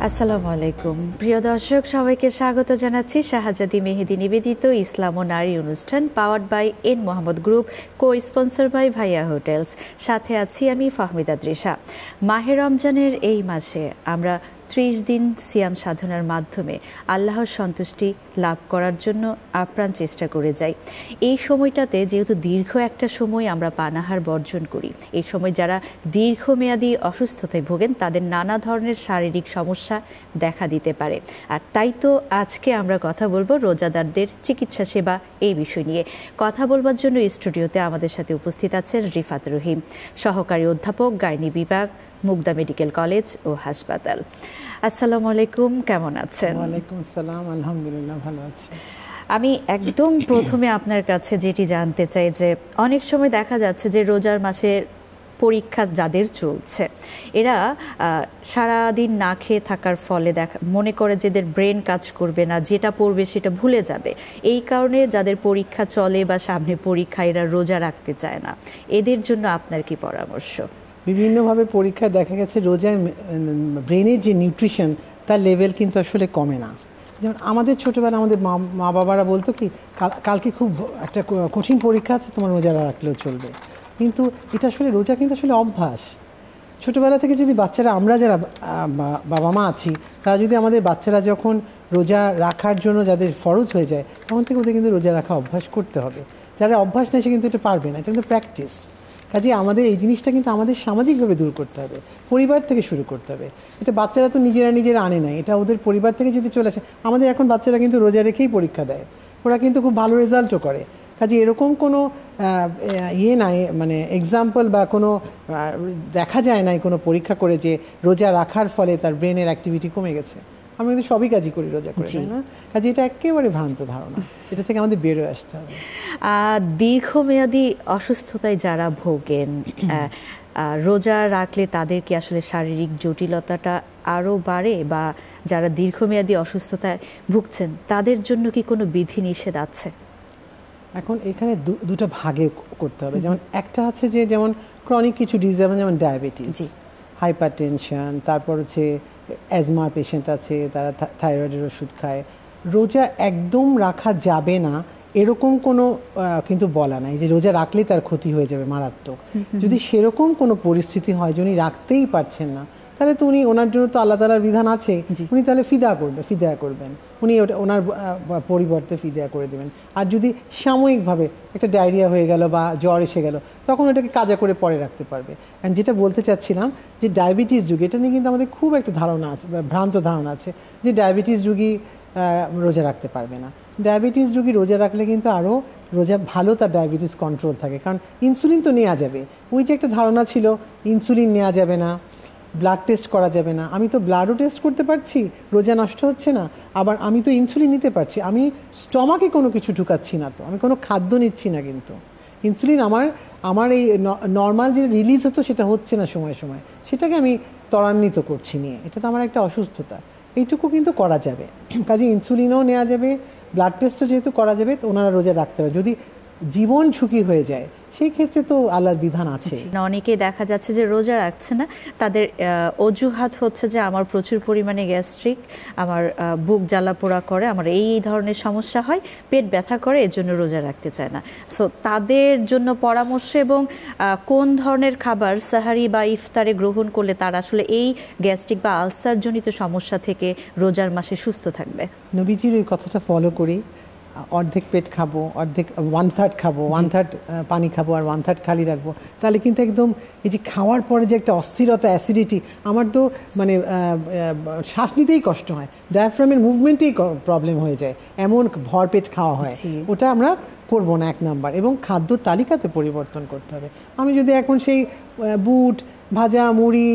আসসালামু আলাইকুম প্রিয় দর্শক, সবাইকে স্বাগত জানাচ্ছি শাহজাদি মেহেদি নিবেদিত ইসলাম ও নারী অনুষ্ঠান powered by N Mohammad group, co sponsor by Bhaiya hotels. সাথে আছি আমি ফাহমিদা তৃষা। মাহে রমজানের এই মাসে আমরা 30 দিন সিয়াম সাধনার মাধ্যমে আল্লাহর সন্তুষ্টি লাভ করার জন্য আপ্রাণ চেষ্টা করে যাই। এই সময়টাতে যেহেতু দীর্ঘ একটা সময় আমরা পানাহার বর্জন করি, এই সময় যারা দীর্ঘমেয়াদী অসুস্থতায় ভোগেন তাদের নানা ধরনের শারীরিক সমস্যা দেখা দিতে পারে। আর তাই তো আজকে আমরা কথা বলবো রোজাদারদের চিকিৎসা সেবা এই বিষয় নিয়ে। কথা বলবার জন্য স্টুডিওতে আমাদের সাথে উপস্থিত আছেন রিফাত রহিম, সহকারী অধ্যাপক, গাইনি বিভাগ, মুগদা মেডিকেল কলেজ ও হাসপাতাল। আসসালামু আলাইকুম, কেমন আছেন? ওয়ালাইকুম আসসালাম, আলহামদুলিল্লাহ ভালো আছি। আমি একদম প্রথমে আপনার কাছে যেটি জানতে চাই যে অনেক সময় দেখা যাচ্ছে যে রোজার মাসের পরীক্ষা যাদের চলছে, এরা সারাদিন না খেয়ে থাকার ফলে মনে করে যে এদের ব্রেন কাজ করবে না, যেটা পড়বে সেটা ভুলে যাবে। এই কারণে যাদের পরীক্ষা চলে বা সামনে পরীক্ষা, এরা রোজা রাখতে চায় না। এদের জন্য আপনার কি পরামর্শ? বিভিন্নভাবে পরীক্ষায় দেখা গেছে রোজার ব্রেনের যে নিউট্রিশন তার লেভেল কিন্তু আসলে কমে না। যেমন আমাদের ছোটোবেলা আমাদের মা বাবারা বলতো কি, কালকে খুব একটা কঠিন পরীক্ষা আছে, তোমার রোজা রাখলেও চলবে। কিন্তু এটা আসলে রোজা কিন্তু আসলে অভ্যাস। ছোটোবেলা থেকে যদি বাচ্চারা, আমরা যারা বাবা মা আছি, তারা যদি আমাদের বাচ্চারা যখন রোজা রাখার জন্য যাদের ফরজ হয়ে যায়, তখন থেকে ওদের কিন্তু রোজা রাখা অভ্যাস করতে হবে। যারা অভ্যাস নেই সে কিন্তু এটা পারবে না, এটা কিন্তু প্র্যাকটিস। কাজে আমাদের এই জিনিসটা কিন্তু আমাদের সামাজিকভাবে দূর করতে হবে, পরিবার থেকে শুরু করতে হবে। এটা বাচ্চারা তো নিজেরা আনে না, এটা ওদের পরিবার থেকে যদি চলে আসে। আমাদের এখন বাচ্চারা কিন্তু রোজা রেখেই পরীক্ষা দেয়, ওরা কিন্তু খুব ভালো রেজাল্টও করে। কাজে এরকম কোনো নাই, মানে এক্সাম্পল বা কোনো দেখা যায় না কোনো পরীক্ষা করে যে রোজা রাখার ফলে তার ব্রেনের অ্যাক্টিভিটি কমে গেছে। আমরা কিন্তু সবই কাজই করি রোজা করে, তাই না? কাজে এটা একেবারে ভ্রান্ত ধারণা, এটা থেকে আমাদের বেরোয় আসতে হবে। দীর্ঘমেয়াদী অসুস্থতায় যারা ভোগেন, রোজা রাখলে তাদের কি আসলে শারীরিক জটিলতাটা আরও বাড়ে, বা যারা দীর্ঘমেয়াদী অসুস্থতায় ভুগছেন তাদের জন্য কি কোনো বিধি নিষেধ আছে? এখন এখানে দুটো ভাগে করতে হবে। যেমন একটা আছে যে যেমন ক্রনিক কিছু ডিজিজ, যেমন ডায়াবেটিস, হাইপার টেনশন, তারপর হচ্ছে অ্যাজমা পেশেন্ট আছে, তারা থাইরয়েডের ওষুধ খায়। রোজা একদম রাখা যাবে না এরকম কোনো কিন্তু বলা নাই যে রোজা রাখলে তার ক্ষতি হয়ে যাবে মারাত্মক। যদি সেরকম কোনো পরিস্থিতি হয় যে উনি রাখতেই পারছেন না, তাহলে তো উনি, ওনার জন্য তো আল্লাহ তাআলার বিধান আছে, উনি তাহলে ফিদা করবেন, উনি ওনার পরিবর্তে ফিদা করে দেবেন। আর যদি সাময়িকভাবে একটা ডায়রিয়া হয়ে গেল বা জ্বর এসে গেল, তখন ওটাকে কাজা করে পরে রাখতে পারবে। আর যেটা বলতে চাচ্ছিলাম যে ডায়াবেটিস যুগে, এটা নিয়ে কিন্তু আমাদের খুব একটা ধারণা আছে, ভ্রান্ত ধারণা আছে যে ডায়াবেটিস রুগী রোজা রাখতে পারবে না। ডায়াবেটিস রুগী রোজা রাখলে কিন্তু আরও রোজা ভালো, তার ডায়াবেটিস কন্ট্রোল থাকে, কারণ ইনসুলিন তো নেওয়া যাবে। ওই যে একটা ধারণা ছিল ইনসুলিন নেওয়া যাবে না, ব্লাড টেস্ট করা যাবে না। আমি তো ব্লাডও টেস্ট করতে পারছি, রোজা নষ্ট হচ্ছে না। আবার আমি তো ইনসুলিন নিতে পারছি, আমি স্টমাকে কোনো কিছু ঢুকাচ্ছি না, তো আমি কোনো খাদ্য নিচ্ছি না। কিন্তু ইনসুলিন আমার এই নর্মাল যে রিলিজ হতো সেটা হচ্ছে না সময় সময়, সেটাকে আমি ত্বরান্বিত করছি নিয়ে। এটা তো আমার একটা অসুস্থতা, এইটুকু কিন্তু করা যাবে। কাজে ইনসুলিনও নেওয়া যাবে, ব্লাড টেস্টও যেহেতু করা যাবে, তো ওনারা রোজা রাখতে হবে। যদি জীবন ঝুঁকি হয়ে যায় সেই ক্ষেত্রে তো আল্লাহর বিধান আছে। অনেকেই দেখা যাচ্ছে যে রোজা রাখছে না, তাদের অজুহাত হচ্ছে যে আমার প্রচুর পরিমাণে গ্যাস্ট্রিক, আমার বুক জ্বালা পোড়া করে, আমার এই ধরনের সমস্যা হয়, পেট ব্যথা করে, এর জন্য রোজা রাখতে চায় না। সো তাদের জন্য পরামর্শ এবং কোন ধরনের খাবার সাহারি বা ইফতারে গ্রহণ করলে তারা আসলে এই গ্যাস্ট্রিক বা আলসার জনিত সমস্যা থেকে রোজার মাসে সুস্থ থাকবে? নবীজির ওই কথাটা ফলো করি, অর্ধেক পেট খাবো, অর্ধেক 1/3 খাবো, 1/3 পানি খাবো আর 1/3 খালি রাখবো। তাহলে কিন্তু একদম এই যে খাওয়ার পরে যে একটা অস্থিরতা, অ্যাসিডিটি, আমার তো মানে শ্বাস নিতেই কষ্ট হয়, ডায়াফ্রামের মুভমেন্টেই প্রবলেম হয়ে যায়, এমন ভরপেট খাওয়া হয়। ওটা আমরা করবো না, 1 নাম্বার। এবং খাদ্য তালিকাতে পরিবর্তন করতে হবে। আমি যদি এখন সেই বুট ভাজা, মুড়ি,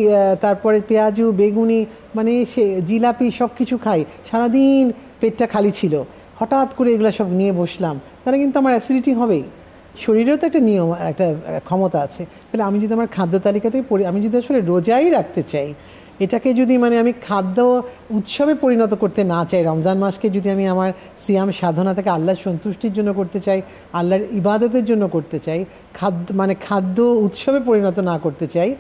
তারপরে পেঁয়াজু, বেগুনি, মানে সে জিলাপি সব কিছু খাই, সারাদিন পেটটা খালি ছিল, হঠাৎ করে এগুলো সব নিয়ে বসলাম, তাহলে কিন্তু আমার অ্যাসিডিটি হবেই। শরীরেও তো একটা নিয়ম, একটা ক্ষমতা আছে। তাহলে আমি যদি আমার খাদ্য তালিকাতেই আমি যদি আসলে রোজাই রাখতে চাই, এটাকে যদি মানে আমি খাদ্য উৎসবে পরিণত করতে না চাই, রমজান মাসকে যদি আমি আমার সিয়াম সাধনা থেকে আল্লাহর সন্তুষ্টির জন্য করতে চাই, আল্লাহর ইবাদতের জন্য করতে চাই, খাদ্য উৎসবে পরিণত না করতে চাই,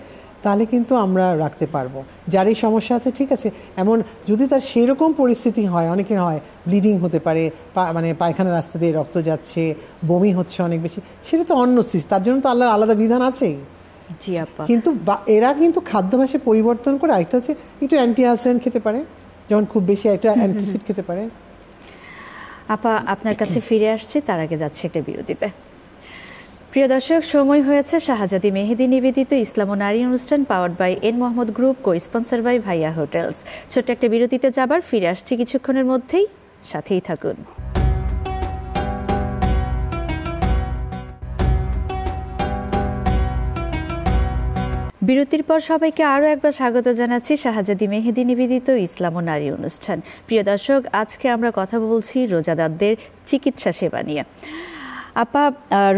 তাহলে কিন্তু আমরা রাখতে পারবো। যার এই সমস্যা আছে ঠিক আছে, এমন যদি তার সেরকম পরিস্থিতি হয়, অনেকের হয় ব্লিডিং হতে পারে, মানে পায়খানা রাস্তা দিয়ে রক্ত যাচ্ছে, বমি হচ্ছে অনেক বেশি, সেটা তো অন্য সিস্টেম, তার জন্য তো আল্লাহর আলাদা বিধান আছেই। জি আপা, কিন্তু এরা কিন্তু খাদ্যাভ্যাসে পরিবর্তন করে আরেকটা হচ্ছে একটু অ্যান্টিঅক্সিডেন্ট খেতে পারে, যখন খুব বেশি একটা অ্যান্টিসিড খেতে পারে। আপা আপনার কাছে ফিরে আসছি, তার আগে যাচ্ছি একটা বিরতিতে। প্রিয় দর্শক, সময় হয়েছে শাহজাদি মেহেদি নিবেদিত ইসলাম ও নারী অনুষ্ঠান powered by N Mohammad group, co sponsor by Bhaiya hotels. ছোট্ট একটা বিরতিতে যাবার, ফিরে আসছি কিছুক্ষণের মধ্যেই, সাথেই থাকুন। বিরতির পর সবাইকে আরও একবার স্বাগত জানাচ্ছি শাহজাদি মেহেদি নিবেদিত ইসলাম ও নারী অনুষ্ঠান। প্রিয় দর্শক, আজকে আমরা কথা বলছি রোজাদারদের চিকিৎসা সেবা নিয়ে। আপা,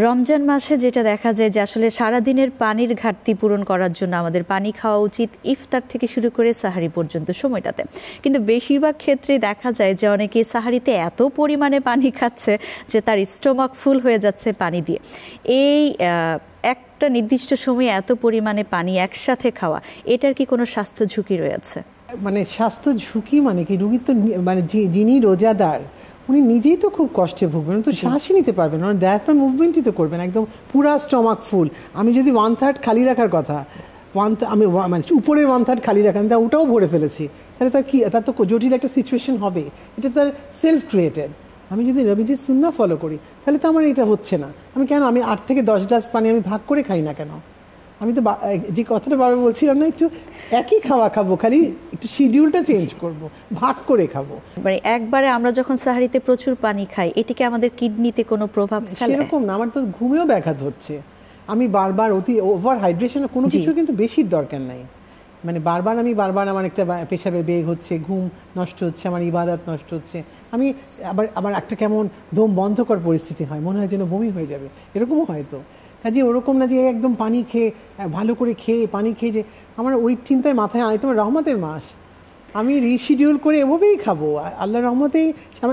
রমজান মাসে যেটা দেখা যায় যে আসলে সারাদিনের পানির ঘাটতি পূরণ করার জন্য আমাদের পানি খাওয়া উচিত ইফতার থেকে শুরু করে সাহারি পর্যন্ত সময়টাতে, কিন্তু বেশিরভাগ ক্ষেত্রে দেখা যায় যে অনেকে সাহারিতে এত পরিমাণে পানি খাচ্ছে যে তার স্টোমাক ফুল হয়ে যাচ্ছে পানি দিয়ে। এই একটা নির্দিষ্ট সময়ে এত পরিমাণে পানি একসাথে খাওয়া, এটার কি কোনো স্বাস্থ্য ঝুঁকি রয়েছে? মানে স্বাস্থ্য ঝুঁকি মানে কি, রুগী তো মানে যিনি রোজাদার উনি নিজেই তো খুব কষ্টে ভুগবেন, তো শ্বাসই নিতে পারবেন না, ডায়াফ্রাম মুভমেন্টই তো করবেন একদম পুরা স্টমাক ফুল। আমি যদি 1/3 খালি রাখার কথা, আমি মানে উপরের 1/3 খালি রাখেন, তা ওটাও ভরে ফেলেছি, তাহলে তার কি, তার তো জটিল একটা সিচুয়েশন হবে। এটা তার সেলফ ক্রিয়েটেড। আমি যদি রবিজির সুন্নাহ ফলো করি তাহলে তো আমার এটা হচ্ছে না। আমি কেন, আমি 8 থেকে 10 গ্লাস পানি আমি ভাগ করে খাই না কেন? আমি তো যে কথাটা বারবার বলছিলাম না, একটু একই খাওয়া খাবো, খালি একটু শিডিউলটা চেঞ্জ করব, ভাগ করে খাবো। মানে একবারে আমরা যখন সাহারিতে প্রচুর পানি খাই, এটিকে আমাদের কিডনিতে কোনো প্রভাব ফেলে? সেরকম না, আমার তো ঘুমেও ব্যাঘাত হচ্ছে। আমি বারবার ওভার হাইড্রেশন কোনো কিছু কিন্তু বেশির দরকার নাই, মানে বারবার আমার একটা পেশাবের বেগ হচ্ছে, ঘুম নষ্ট হচ্ছে, আমার ইবাদত নষ্ট হচ্ছে। আমি আবার একটা কেমন দম বন্ধকর পরিস্থিতি হয়, মনে হয় যেন বমি হয়ে যাবে, এরকমও হয়তো। কাজে ওরকম না যে একদম পানি খেয়ে ভালো করে খেয়ে পানি খেয়ে, যে আমার ওই চিন্তায় মাথায় আয়, তোমার রহমতের মাস, আমি রিশিডিউল করে এভাবেই খাবো, আল্লাহর রহমতেই।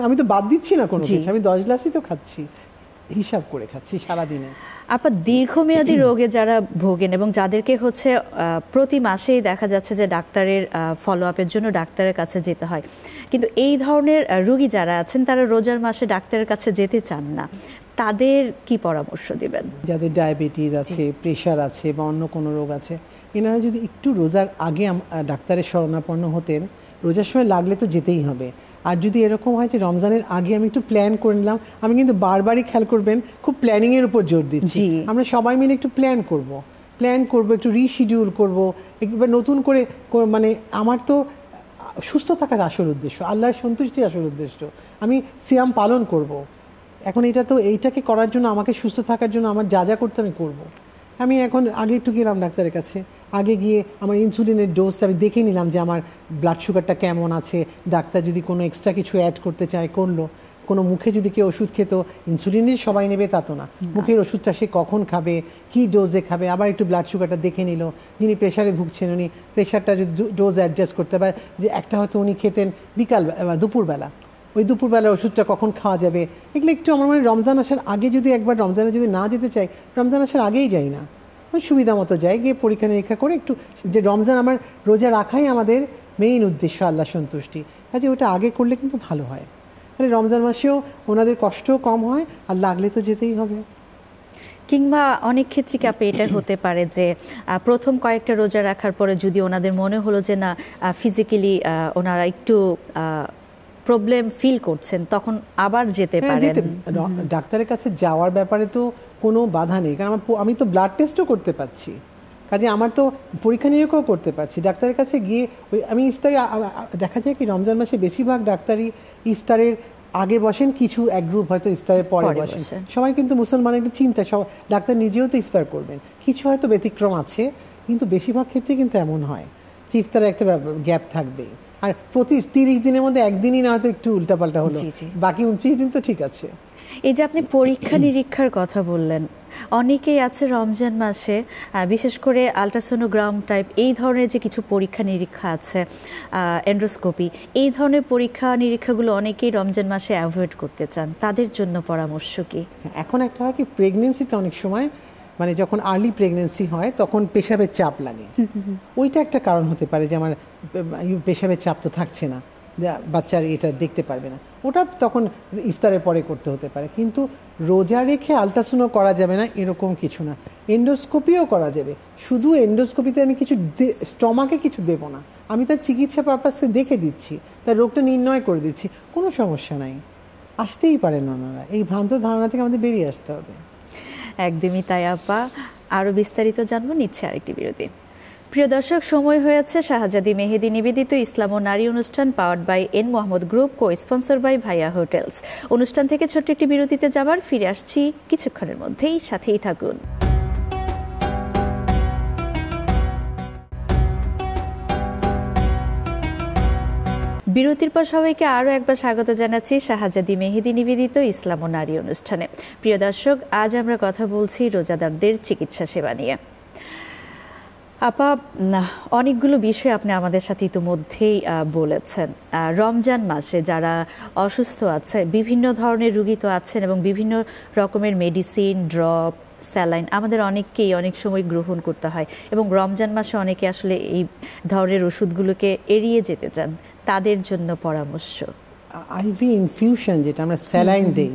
আমি তো বাদ দিচ্ছি না কোনো কিছু, আমি 10 গ্লাসই তো খাচ্ছি, হিসাব করে খাচ্ছি সারাদিনে। আপনার দীর্ঘমেয়াদী রোগে যারা ভোগেন এবং যাদেরকে হচ্ছে প্রতি মাসেই দেখা যাচ্ছে যে ডাক্তারের ফলো আপের জন্য ডাক্তারের কাছে যেতে হয়, কিন্তু এই ধরনের রোগী যারা আছেন তারা রোজার মাসে ডাক্তারের কাছে যেতে চান না, তাদের কি পরামর্শ দিবেন? যাদের ডায়াবেটিস আছে, প্রেশার আছে বা অন্য কোনো রোগ আছে, এনারা যদি একটু রোজার আগে ডাক্তারের শরণাপন্ন হতেন, রোজার সময় লাগলে তো যেতেই হবে। আর যদি এরকম হয় যে রমজানের আগে আমি একটু প্ল্যান করে নিলাম, আমি কিন্তু বারবারই খেয়াল করবেন খুব প্ল্যানিং এর উপর জোর দিচ্ছি, আমরা সবাই মিলে একটু প্ল্যান করব, একটু রিশিডিউল করব, একবার নতুন করে। মানে আমার তো সুস্থ থাকার আসল উদ্দেশ্য, আল্লাহর সন্তুষ্টি আসল উদ্দেশ্য, আমি সিয়াম পালন করব। এখন এইটাকে করার জন্য, আমাকে সুস্থ থাকার জন্য আমার যা যা করতে আমি করবো। আমি এখন আগে একটু গেলাম ডাক্তারের কাছে, আগে গিয়ে আমার ইনসুলিনের ডোজটা আমি দেখে নিলাম যে আমার ব্লাড সুগারটা কেমন আছে। ডাক্তার যদি কোনো এক্সট্রা কিছু অ্যাড করতে চায় করলো। কোনো মুখে যদি কেউ ওষুধ খেত, ইনসুলিনের সবাই নেবে তা তো না, মুখের ওষুধটা সে কখন খাবে, কি ডোজে খাবে, আবার একটু ব্লাড সুগারটা দেখে নিল। যিনি প্রেশারে ভুগছেন উনি প্রেশারটা যদি ডোজ অ্যাডজাস্ট করতে পারে, যে একটা হয়তো উনি খেতেন দুপুরবেলা, ওই দুপুরবেলার ওষুধটা কখন খাওয়া যাবে, এগুলো একটু আমার মনে রমজান আসার আগে যদি একবার, রমজানে যদি না যেতে চাই, রমজান আসার আগেই যাই না, সুবিধা মতো যাই, গিয়ে পরীক্ষা নিরীক্ষা করে একটু, যে রমজান আমার রোজা রাখাই আমাদের মেইন উদ্দেশ্য, আল্লাহ সন্তুষ্টি, কাজে ওটা আগে করলে কিন্তু ভালো হয়। তাহলে রমজান মাসেও ওনাদের কষ্টও কম হয়, আর লাগলে তো যেতেই হবে। কিংবা অনেক ক্ষেত্রে কি আপনি এটা হতে পারে যে প্রথম কয়েকটা রোজা রাখার পরে যদি ওনাদের মনে হলো যে না ফিজিক্যালি ওনারা একটু প্রবলেম ফিল করছেন, তখন আবার যেতে পারেন। ডাক্তারের কাছে যাওয়ার ব্যাপারে তো কোনো বাধা নেই, কারণ আমি তো ব্লাড টেস্টও করতে পারছি, কাজে আমার তো পরীক্ষা নিরীক্ষাও করতে পারছি। ডাক্তারের কাছে গিয়ে আমি ইফতারে, দেখা যায় কি রমজান মাসে বেশিরভাগ ডাক্তারই ইফতারের আগে বসেন, কিছু এক গ্রুপ হয়তো ইফতারের পরে বসেন। সবাই কিন্তু মুসলমানের একটা চিন্তা, সব ডাক্তার নিজেও তো ইফতার করবেন, কিছু হয়তো ব্যতিক্রম আছে, কিন্তু বেশিরভাগ ক্ষেত্রে কিন্তু এমন হয় যে ইফতারে একটা গ্যাপ থাকবে। আর প্রতি 30 দিনের মধ্যে একদিনই না হয়তো একটু উল্টাপাল্টা হলো, বাকি 29 দিন তো ঠিক আছে। এই যে আপনি পরীক্ষা নিরীক্ষার কথা বললেন, অনেকেই আছে রমজান মাসে, বিশেষ করে আলট্রাসোনোগ্রাম টাইপ এই ধরনের যে কিছু পরীক্ষা নিরীক্ষা আছে, এন্ডোস্কোপি, এই ধরনের পরীক্ষা নিরীক্ষাগুলো অনেকেই রমজান মাসে অ্যাভয়েড করতে চান, তাদের জন্য পরামর্শ কি? এখন একটা হয় কি, প্রেগনেন্সিতে অনেক সময় মানে যখন আর্লি প্রেগনেন্সি হয় তখন পেশাবের চাপ লাগে, ওইটা একটা কারণ হতে পারে যে আমার পেশাবের চাপ তো থাকছে না, বাচ্চার এটা দেখতে পারবে না, ওটা তখন ইফতারের পরে করতে হতে পারে। কিন্তু রোজা রেখে আলট্রাসাউন্ডও করা যাবে না এরকম কিছু না, এন্ডোস্কোপিও করা যাবে। শুধু এন্ডোস্কোপিতে আমি কিছু স্টমাকে কিছু দেবো না, আমি তার চিকিৎসা পারপাসে দেখে দিচ্ছি, তার রোগটা নির্ণয় করে দিচ্ছি, কোনো সমস্যা নাই। আসতেই পারেন ওনারা, এই ভ্রান্ত ধারণা থেকে আমাদের বেরিয়ে আসতে হবে। একদমই তাই আপা। আরো বিস্তারিত জানবো, নিচ্ছে আরেকটি বিরতি। প্রিয় দর্শক, সময় হয়েছে শাহজাদি মেহেদি নিবেদিত ইসলাম ও নারী অনুষ্ঠান powered by N Mohammad group, co sponsor by Bhaiya hotels. অনুষ্ঠান থেকে ছোট্ট একটি বিরতিতে যাবার, ফিরে আসছি কিছুক্ষণের মধ্যেই, সাথেই থাকুন। বিরতির পর সবাইকে আরও একবার স্বাগত জানাচ্ছি শাহজাদি মেহেদি নিবেদিত ইসলাম ও নারী অনুষ্ঠানে। প্রিয় দর্শক, আজ আমরা কথা বলছি রোজাদারদের চিকিৎসা সেবা নিয়ে। আপা, অনেকগুলো বিষয় আপনি আমাদের সাথে ইতিমধ্যেই বলেছেন। রমজান মাসে যারা অসুস্থ আছে, বিভিন্ন ধরনের রোগী তো আছেন এবং বিভিন্ন রকমের মেডিসিন, ড্রপ, স্যালাইন আমাদের অনেককেই অনেক সময় গ্রহণ করতে হয়, এবং রমজান মাসে অনেকে আসলে এই ধরনের ওষুধগুলোকে এড়িয়ে যেতে চান, তাদের জন্য পরামর্শ। আইভি ইনফিউশন যেটা আমরা স্যালাইন দেই,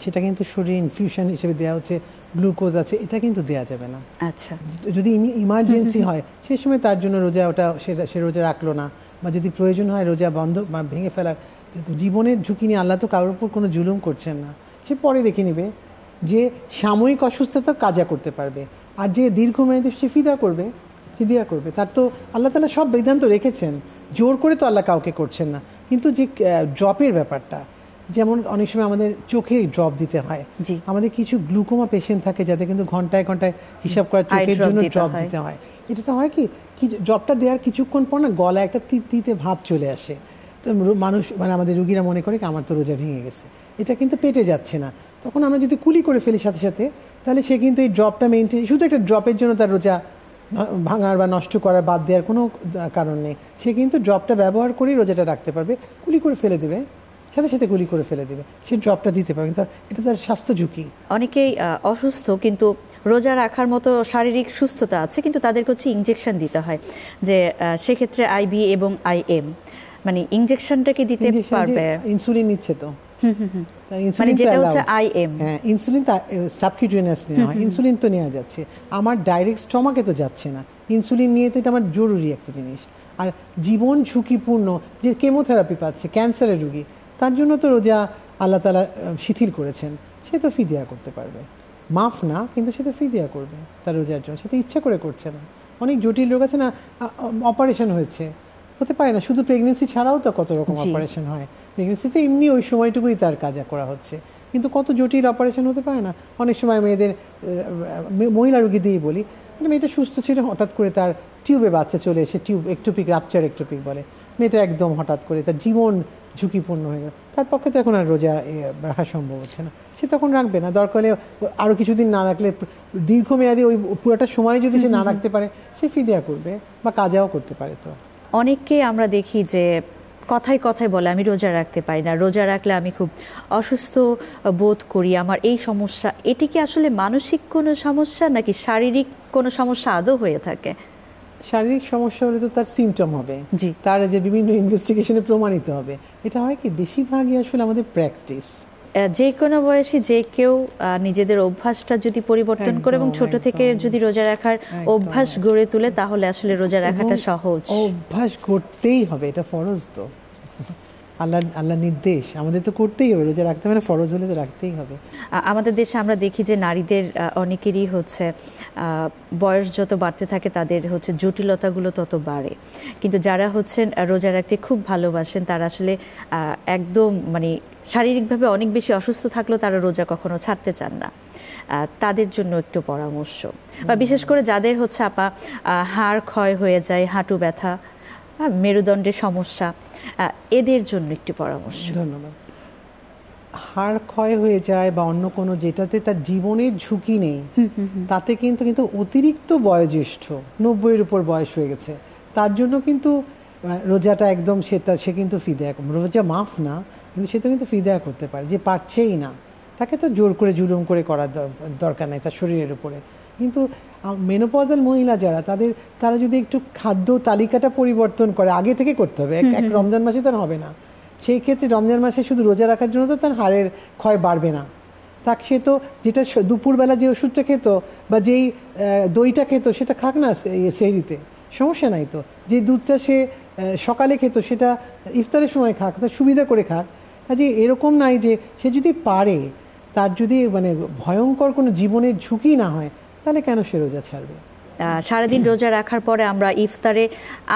সেটা কিন্তু শরীরে ইনফিউশন হিসেবে দেওয়া হচ্ছে, গ্লুকোজ আছে, এটা কিন্তু দেওয়া যাবে না। আচ্ছা, যদি ইমার্জেন্সি হয় সেই সময় তার জন্য রোজা, ওটা সে রোজা রাখলো না, বা যদি প্রয়োজন হয় রোজা বন্ধ বা ভেঙে ফেলার, জীবনের ঝুঁকি নিয়ে আল্লাহ তো কারোর উপর কোনো জুলুম করছেন না, সে পরে রেখে নেবে। যে সাময়িক অসুস্থতা কাজা করতে পারবে, আর যে দীর্ঘমেয়াদী সে ফিদিয়া করবে, তার তো আল্লাহ তাআলা সব বিধান তো রেখেছেন, জোর করে তো আল্লাহ কাউকে করছেন না। কিন্তু যে ড্রপের ব্যাপারটা, যেমন অনেক সময় আমাদের চোখে ড্রপ দিতে হয়, আমাদের কিছু গ্লুকোমা পেশেন্ট থাকে যাদের কিন্তু ঘন্টায় ঘন্টায় হিসাব করা চোখের জন্য ড্রপ দিতে হয়। এটা তো হয় কি ড্রপটা দেওয়ার কিছুক্ষণ পর না গলায় একটা তিতে ভাব চলে আসে, তো মানুষ মানে আমাদের রুগীরা মনে করে কি আমার তো রোজা ভেঙে গেছে, এটা কিন্তু পেটে যাচ্ছে না। তখন আমরা যদি কুলি করে ফেলি সাথে সাথে, তাহলে সে কিন্তু এই ড্রপটা মেনটেন, শুধু একটা ড্রপের জন্য তার রোজা ভাঙার বা নষ্ট করার, বাদ দেওয়ার কোনো কারণ নেই। সে কিন্তু ড্রপটা ব্যবহার করেই রোজাটা রাখতে পারবে, কুলি করে ফেলে দেবে, সাথে সাথে গুলি করে ফেলে দেবে, সে ড্রপটা দিতে পারবে, কিন্তু এটা তার স্বাস্থ্য ঝুঁকি। অনেকেই অসুস্থ কিন্তু রোজা রাখার মতো শারীরিক সুস্থতা আছে, কিন্তু তাদেরকে হচ্ছে ইনজেকশন দিতে হয়, যে সেক্ষেত্রে আইবি এবং আইএম, মানে ইনজেকশনটাকে দিতে পারবে। ইনসুলিন নিচ্ছে তো, মানে যেটা হচ্ছে আইএম, হ্যাঁ ইনসুলিন সাবকিউটেনিয়াস নেওয়া হয়, ইনসুলিন তো নেওয়া যাচ্ছে, আমার ডাইরেক্ট স্টমাকে তো যাচ্ছে না, ইনসুলিন নিয়ে তো এটা আমার জরুরি একটা জিনিস। আর জীবন ঝুঁকিপূর্ণ যে কেমোথেরাপি পাচ্ছে ক্যান্সারের রোগী, তার জন্য তো রোজা আল্লাহ তাআলা শিথিল করেছেন, সে তো ফিদিয়া করতে পারবে, মাফ না, কিন্তু সে তো ফিদিয়া করবে তার রোজার জন্য, সে তো ইচ্ছা করে করছে না। অনেক জটিল রোগ আছে না, অপারেশন হতে পারে না, শুধু প্রেগনেন্সি ছাড়াও তো কত রকম অপারেশন হয়, প্রেগনেন্সিতে এমনি ওই সময়টুকুই তার কাজ করা হচ্ছে, কিন্তু কত জটিল অপারেশন হতে পারে না। অনেক সময় মেয়েদের, মহিলা রোগী দিয়েই বলি, মেয়েটা সুস্থ ছিল, হঠাৎ করে তার টিউবে বাচ্চা চলে এসে, টিউব একটোপিক, রাপচার একটোপিক বলে, মেয়েটা একদম হঠাৎ করে তার জীবন ঝুঁকিপূর্ণ হয়ে গেল, তার পক্ষে তো এখন আর রোজা রাখা সম্ভব হচ্ছে না, সে তখন রাখবে না। দরকার হলে আরও কিছুদিন না রাখলে, দীর্ঘমেয়াদী ওই পুরোটা সময় যদি সে না রাখতে পারে, সে ফিদিয়া করবে বা কাজাও করতে পারে। তো অনেককে আমরা দেখি যে কথায় কথায় বলে আমি রোজা রাখতে পারি না, রোজা রাখলে আমি খুব অসুস্থ বোধ করি, আমার এই সমস্যা। এটি কি আসলে মানসিক কোনো সমস্যা নাকি শারীরিক কোনো সমস্যা আদৌ হয়ে থাকে? শারীরিক সমস্যা হলে তো তার সিমটম হবে, তার যে বিভিন্ন ইনভেস্টিগেশনে প্রমাণিত হবে। এটা হয় কি বেশিরভাগই আসলে আমাদের প্র্যাকটিস। যে কোনো বয়সে যে কেউ নিজেদের অভ্যাসটা যদি পরিবর্তন করে এবং ছোট থেকে যদি রোজা রাখার অভ্যাস গড়ে তোলে, তাহলে আসলে রোজা রাখাটা সহজ। অভ্যাস করতেই হবে, এটা ফরজ তো, আল্লাহ নির্দেশ, আমাদের তো করতেই হবে, রোজা রাখতে হবে, ফরজ হলে তো রাখতেই হবে। আমাদের দেশে আমরা দেখি যে নারীদের অনেকেরই হচ্ছে বয়স যত বাড়তে থাকে তাদের হচ্ছে জটিলতাগুলো তত বাড়ে, কিন্তু যারা হচ্ছেন রোজা রাখতে খুব ভালোবাসেন, তারা আসলে একদম মানে শারীরিকভাবে অনেক বেশি অসুস্থ থাকলেও তারা রোজা কখনো ছাড়তে চান না, তাদের জন্য একটু পরামর্শ। বা বিশেষ করে যাদের হচ্ছে আপা হাড় ক্ষয় হয়ে যায়, হাঁটু ব্যথা, মেরুদণ্ডের সমস্যা, এদের জন্য একটু পরামর্শ। ধন্যবাদ। হাড় ক্ষয় হয়ে যায় বা অন্য কোনো যেটাতে তার জীবনের ঝুঁকি নেই, তাতে কিন্তু অতিরিক্ত বয়োজ্যেষ্ঠ, 90-এর উপর বয়স হয়ে গেছে, তার জন্য কিন্তু রোজাটা একদম সে কিন্তু ফিদিয়া, রোজা মাফ না, কিন্তু সে তো কিন্তু ফিদিয়া করতে পারে, যে পারছেই না, তাকে তো জোর করে জুলুম করে করার দরকার নাই তার শরীরের উপরে। কিন্তু মেনোপজাল মহিলা যারা তারা যদি একটু খাদ্য তালিকাটা পরিবর্তন করে, আগে থেকে করতে হবে, এক রমজান মাসে তার হবে না। সেই ক্ষেত্রে রমজান মাসে শুধু রোজা রাখার জন্য তো তার হাড়ের ক্ষয় বাড়বে না। তাকে সে তো যেটা দুপুরবেলা যে ওষুধটা খেত বা যেই দইটা খেত সেটা খাক না সেহরিতে, সমস্যা নাই তো। যে দুধটা সে সকালে খেত সেটা ইফতারের সময় খাক, তার সুবিধা করে খাক। কাজে এরকম নাই যে সে যদি পারে, তার যদি মানে ভয়ঙ্কর কোনো জীবনের ঝুঁকি না হয়, তাহলে কেন সে রোজা ছাড়বে? সারাদিন রোজা রাখার পরে আমরা ইফতারে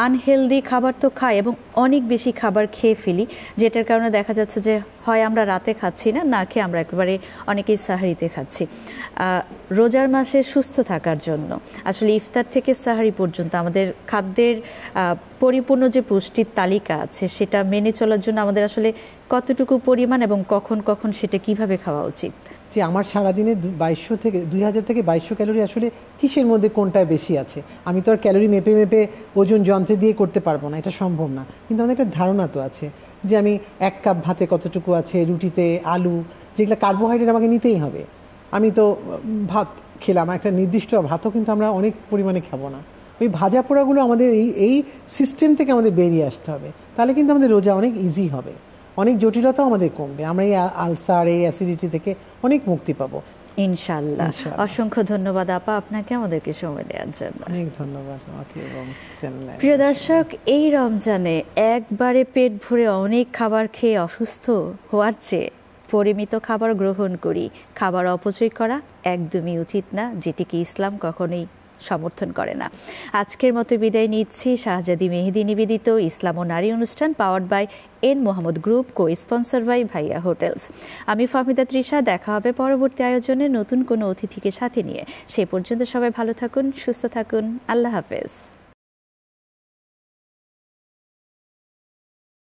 আনহেলদি খাবার তো খাই এবং অনেক বেশি খাবার খেয়ে ফেলি, যেটার কারণে দেখা যাচ্ছে যে হয় আমরা রাতে খাচ্ছি না খেয়ে আমরা একেবারে অনেকেই সাহারিতে খাচ্ছি। রোজার মাসে সুস্থ থাকার জন্য আসলে ইফতার থেকে সাহারি পর্যন্ত আমাদের খাদ্যের পরিপূর্ণ যে পুষ্টির তালিকা আছে সেটা মেনে চলার জন্য আমাদের আসলে কতটুকু পরিমাণ এবং কখন কখন সেটা কিভাবে খাওয়া উচিত? যে আমার সারাদিনে 2000 থেকে 2200 ক্যালোরি আসলে কিসের মধ্যে কোনটায় বেশি আছে আমি তো আর ক্যালোরি মেপে ওজন যন্ত্রে দিয়ে করতে পারবো না, এটা সম্ভব না। কিন্তু আমাদের একটা ধারণা তো আছে যে আমি 1 কাপ ভাতে কতটুকু আছে, রুটিতে আলু, যেগুলো কার্বোহাইড্রেট আমাকে নিতেই হবে। আমি তো ভাত খেলাম, একটা নির্দিষ্ট ভাতও কিন্তু আমরা অনেক পরিমাণে খাবো না। ওই ভাজা পোড়াগুলো আমাদের এই সিস্টেম থেকে আমাদের বেরিয়ে আসতে হবে, তাহলে কিন্তু আমাদের রোজা অনেক ইজি হবে, অনেক জটিলতাও আমাদের কমবে, আমরা এই আলসার এই অ্যাসিডিটি থেকে অনেক মুক্তি পাবো ইনশাআল্লাহ। অসংখ্য ধন্যবাদ আপা আপনাকে আমাদেরকে সময় দেওয়ার জন্য। অনেক ধন্যবাদ আমাকে। এবং প্রিয় দর্শক, এই রমজানে একবারে পেট ভরে অনেক খাবার খেয়ে অসুস্থ হওয়ার চেয়ে পরিমিত খাবার গ্রহণ করি। খাবার অপচয় করা একদমই উচিত না, যেটিকে ইসলাম কখনোই সমর্থন করে না। আজকের মতো বিদায় নিচ্ছি। শাহজাদি মেহেদি নিবেদিত ইসলাম ও নারী অনুষ্ঠান powered by N Mohammad group, co sponsor by Bhaiya hotels. আমি ফাহমিদা তৃষা। দেখা হবে পরবর্তী আয়োজনে নতুন কোনো অতিথিকে সাথে নিয়ে। সে পর্যন্ত সবাই ভালো থাকুন, সুস্থ থাকুন। আল্লাহ হাফেজ।